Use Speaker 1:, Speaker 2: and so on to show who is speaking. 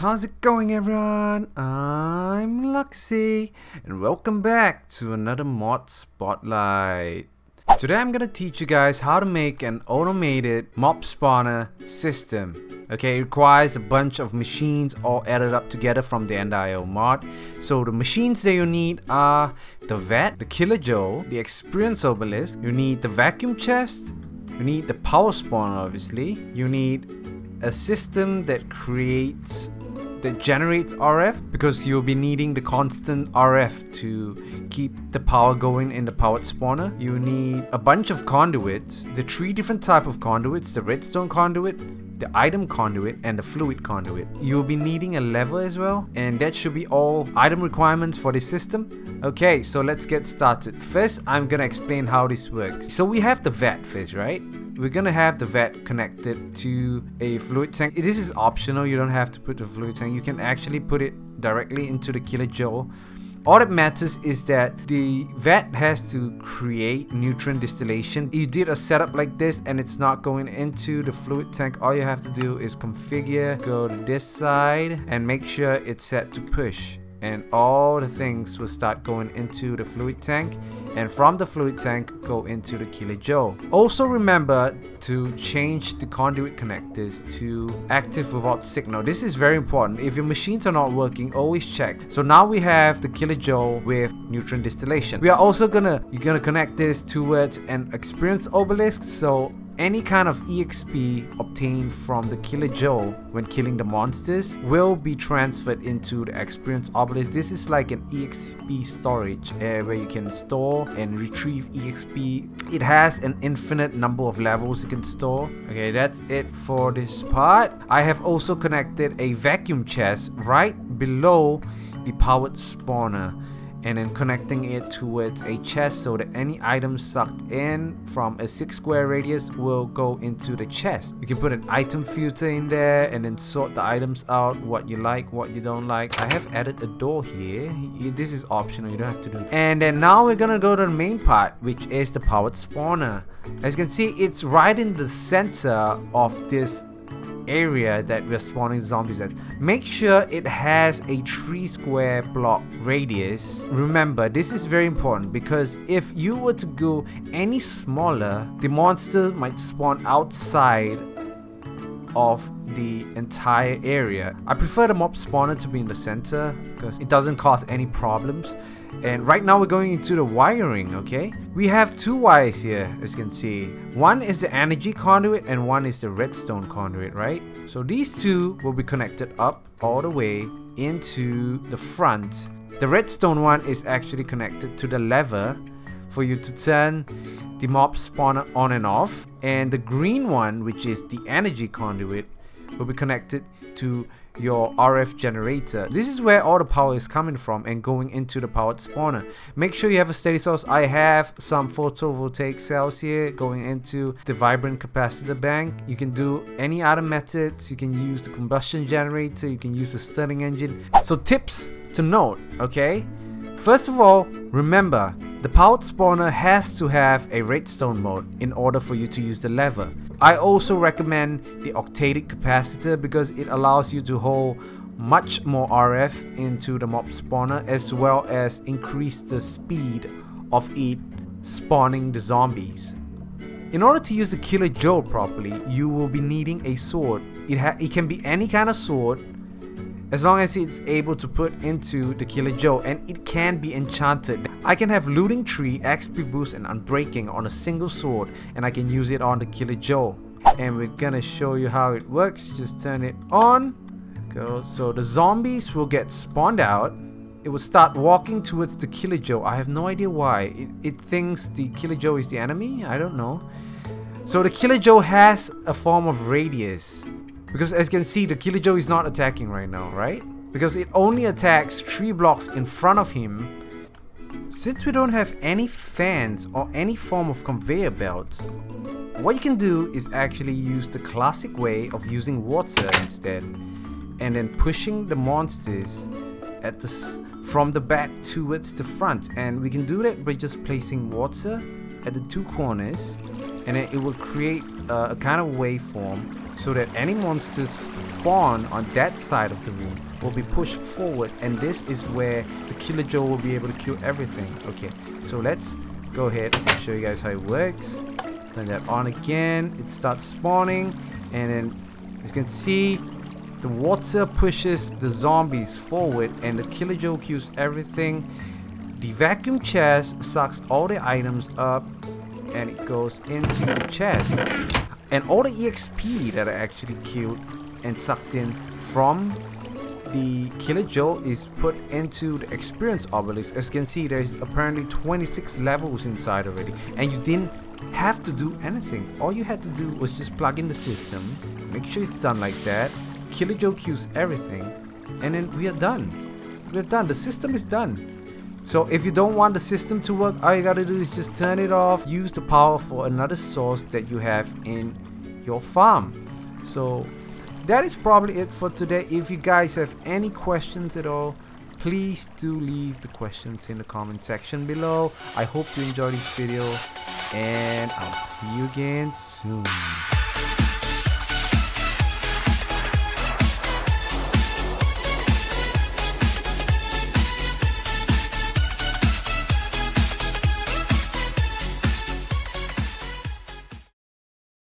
Speaker 1: How's it going, everyone? I'm Luxi and welcome back to another mod spotlight. Today I'm gonna teach you guys how to make an automated mob spawner system. Okay, it requires a bunch of machines all added up together from the ENDER mod. So the machines that you need are the vat, the killer Joe, the experience obelisk, you need the vacuum chest, you need the power spawner obviously, you need a system that generates RF, because you'll be needing the constant RF to keep the power going in the powered spawner. You need a bunch of conduits, the 3 different type of conduits, the redstone conduit, the item conduit, and the fluid conduit. You'll be needing a lever as well, and that should be all item requirements for this system. Okay, so let's get started. First, I'm gonna explain how this works. So we have the vat first, right? We're gonna have the vat connected to a fluid tank. This is optional, you don't have to put the fluid tank. You can actually put it directly into the killer Joe. All that matters is that the vat has to create nutrient distillation. You did a setup like this and it's not going into the fluid tank. All you have to do is configure, go to this side and make sure it's set to push. And all the things will start going into the fluid tank, and from the fluid tank go into the killer Joe. Also remember to change the conduit connectors to active without signal. This is very important. If your machines are not working, always check. So now we have the killer Joe with nutrient distillation. We are also gonna connect this towards an experience obelisk, so any kind of EXP obtained from the killer Joe when killing the monsters will be transferred into the experience obelisk. This is like an EXP storage where you can store and retrieve EXP. It has an infinite number of levels you can store. Okay, that's it for this part. I have also connected a vacuum chest right below the powered spawner, and then connecting it towards a chest so that any items sucked in from a 6 square radius will go into the chest. You can put an item filter in there and then sort the items out, what you like, what you don't like. I have added a door here. This is optional, you don't have to do it. And then now we're gonna go to the main part, which is the powered spawner. As you can see, it's right in the center of this area that we're spawning zombies at. Make sure it has a 3 square block radius. Remember, this is very important because if you were to go any smaller, the monster might spawn outside of the entire area. I prefer the mob spawner to be in the center because it doesn't cause any problems. And right now we're going into the wiring, okay? We have 2 wires here, as you can see. One is the energy conduit and one is the redstone conduit, right? So these 2 will be connected up all the way into the front. The redstone one is actually connected to the lever for you to turn the mob spawner on and off. And the green one, which is the energy conduit, will be connected to your RF generator. This is where all the power is coming from and going into the powered spawner. Make sure you have a steady source. I have some photovoltaic cells here going into the vibrant capacitor bank. You can do any other methods. You can use the combustion generator, you can use the Stirling engine. So tips to note, okay? First of all, remember, the powered spawner has to have a redstone mode in order for you to use the lever. I also recommend the octatic capacitor because it allows you to hold much more RF into the mob spawner, as well as increase the speed of it spawning the zombies. In order to use the killer Joe properly, you will be needing a sword. It can be any kind of sword, as long as it's able to put into the killer Joe, and it can be enchanted. I can have looting tree, XP boost, and unbreaking on a single sword, and I can use it on the killer Joe. And we're gonna show you how it works. Just turn it on. Go. So the zombies will get spawned out. It will start walking towards the killer Joe. I have no idea why. It thinks the killer Joe is the enemy. I don't know. So the killer Joe has a form of radius. Because as you can see, the killer Joe is not attacking right now, right? Because it only attacks 3 blocks in front of him. Since we don't have any fans or any form of conveyor belts, what you can do is actually use the classic way of using water instead, and then pushing the monsters from the back towards the front. And we can do that by just placing water at the 2 corners, and then it will create a kind of waveform so that any monsters spawn on that side of the room will be pushed forward, and this is where the Killer Joe will be able to kill everything. Okay, so let's go ahead and show you guys how it works. Turn that on again, it starts spawning, and then as you can see, the water pushes the zombies forward and the Killer Joe kills everything. The vacuum chest sucks all the items up and it goes into the chest. And all the EXP that I actually killed and sucked in from the Killer Joe is put into the experience obelisk. As you can see, there's apparently 26 levels inside already, and you didn't have to do anything. All you had to do was just plug in the system, make sure it's done like that. Killer Joe kills everything, and then we are done. We're done. The system is done. So if you don't want the system to work, all you gotta do is just turn it off, use the power for another source that you have in your farm. So that is probably it for today. If you guys have any questions at all, please do leave the questions in the comment section below. I hope you enjoyed this video, and I'll see you again soon.